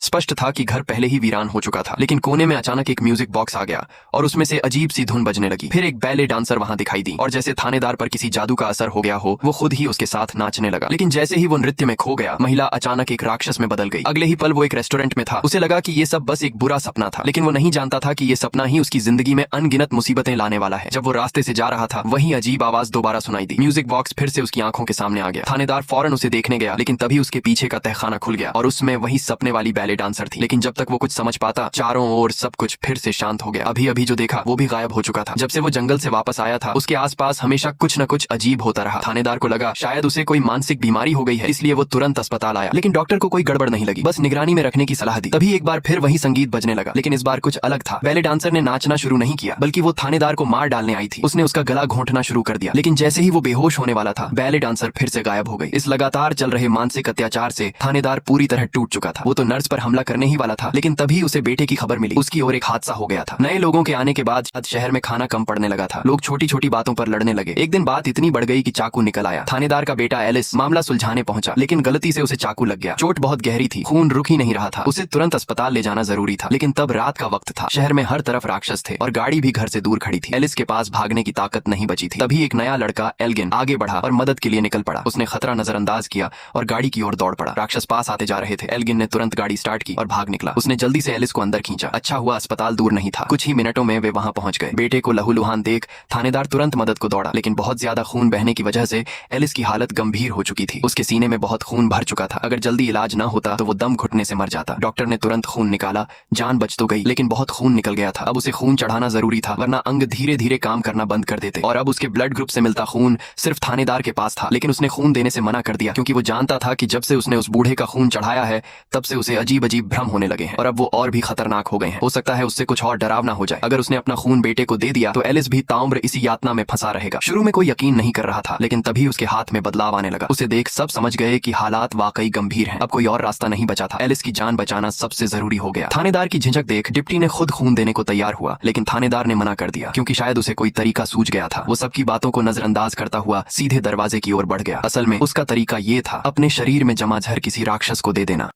स्पष्ट था कि घर पहले ही वीरान हो चुका था, लेकिन कोने में अचानक एक म्यूजिक बॉक्स आ गया और उसमें से अजीब सी धुन बजने लगी। फिर एक बैले डांसर वहां दिखाई दी और जैसे थानेदार पर किसी जादू का असर हो गया हो, वो खुद ही उसके साथ नाचने लगा। लेकिन जैसे ही वो नृत्य में खो गया, महिला अचानक एक राक्षस में बदल गई। अगले ही पल वो एक रेस्टोरेंट में था। उसे लगा कि ये सब बस एक बुरा सपना था, लेकिन वो नहीं जानता था कि ये सपना ही उसकी जिंदगी में अनगिनत मुसीबतें लाने वाला है। जब वो रास्ते से जा रहा था, वही अजीब आवाज दोबारा सुनाई दी। म्यूजिक बॉक्स फिर से उसकी आंखों के सामने आ गया। थानेदार फौरन उसे देखने गया, लेकिन तभी उसके पीछे का तहखाना खुल गया और उसमें वही सपने वाली बैले डांसर थी। लेकिन जब तक वो कुछ समझ पाता, चारों ओर सब कुछ फिर से शांत हो गया। अभी अभी जो देखा वो भी गायब हो चुका था। जब से वो जंगल से वापस आया था, उसके आसपास हमेशा कुछ न कुछ अजीब होता रहा। थानेदार को लगा शायद उसे कोई मानसिक बीमारी हो गई है, इसलिए वो तुरंत अस्पताल आया। लेकिन डॉक्टर को कोई गड़बड़ नहीं लगी, बस निगरानी में रखने की सलाह दी। तभी एक बार फिर वही संगीत बजने लगा, लेकिन इस बार कुछ अलग था। बैले डांसर ने नाचना शुरू नहीं किया, बल्कि वो थानेदार को मार डालने आई थी। उसने उसका गला घोंटना शुरू कर दिया, लेकिन जैसे ही वो बेहोश होने वाला था, बैले डांसर फिर से गायब हो गई। इस लगातार चल रहे मानसिक अत्याचार से थानेदार पूरी तरह टूट चुका था। वो तो नर्स पर हमला करने ही वाला था, लेकिन तभी उसे बेटे की खबर मिली। उसकी ओर एक हादसा हो गया था। नए लोगों के आने के बाद शहर में खाना कम पड़ने लगा था। लोग छोटी छोटी बातों पर लड़ने लगे। एक दिन बात इतनी बढ़ गई कि चाकू निकल आया। थानेदार का बेटा एलिस मामला सुलझाने पहुंचा, लेकिन गलती से उसे चाकू लग गया। चोट बहुत गहरी थी, खून रुक ही नहीं रहा था। उसे तुरंत अस्पताल ले जाना जरूरी था, लेकिन तब रात का वक्त था। शहर में हर तरफ राक्षस थे और गाड़ी भी घर से दूर खड़ी थी। एलिस के पास भागने की ताकत नहीं बची थी। तभी एक नया लड़का एल्गिन आगे बढ़ा और मदद के लिए निकल पड़ा। उसने खतरा नजरअंदाज किया और गाड़ी की ओर दौड़ पड़ा। राक्षस पास आते जा रहे थे। एल्गिन ने तुरंत गाड़ी स्टार्ट की और भाग निकला। उसने जल्दी से एलिस को अंदर खींचा। अच्छा हुआ अस्पताल दूर नहीं था। कुछ ही मिनटों में वे वहां पहुंच गए। बेटे को लहूलुहान देख थानेदार तुरंत मदद को दौड़ा, लेकिन बहुत ज्यादा खून बहने की वजह से एलिस की हालत गंभीर हो चुकी थी। उसके सीने में बहुत खून भर चुका था। अगर जल्दी इलाज न होता तो वो दम घुटने से मर जाता। डॉक्टर ने तुरंत खून निकाला। जान बच तो गई, लेकिन बहुत खून निकल गया था। अब उसे खून चढ़ाना जरूरी था, वरना अंग धीरे धीरे काम करना बंद कर देते। और अब उसके ब्लड ग्रुप से मिलता खून सिर्फ थानेदार के पास था, लेकिन उसने खून देने से मना कर दिया, क्योंकि वो जानता था कि जब से उसने उस बूढ़े का खून चढ़ाया है, तब से उसे अजीब अजीब भ्रम होने लगे हैं और अब वो और भी खतरनाक हो गए हैं। हो सकता है उससे कुछ और डरावना हो जाए। अगर उसने अपना खून बेटे को दे दिया तो एलिस भी ताउम्र इसी यातना में फंसा रहेगा। शुरू में कोई यकीन नहीं कर रहा था, लेकिन तभी उसके हाथ में बदलाव आने लगा। उसे देख सब समझ गए कि हालात वाकई गंभीर हैं। अब कोई और रास्ता नहीं बचा था। एलिस की जान बचाना सबसे जरूरी हो गया। थानेदार की झिझक देख डिप्टी ने खुद खून देने को तैयार हुआ, लेकिन थानेदार ने मना कर दिया, क्योंकि शायद उसे कोई तरीका सूझ गया था। वो सबकी बातों को नजरअंदाज करता हुआ सीधे दरवाजे की ओर बढ़ गया। असल में उसका तरीका ये था, अपने शरीर में जमा जहर किसी राक्षस को दे देना।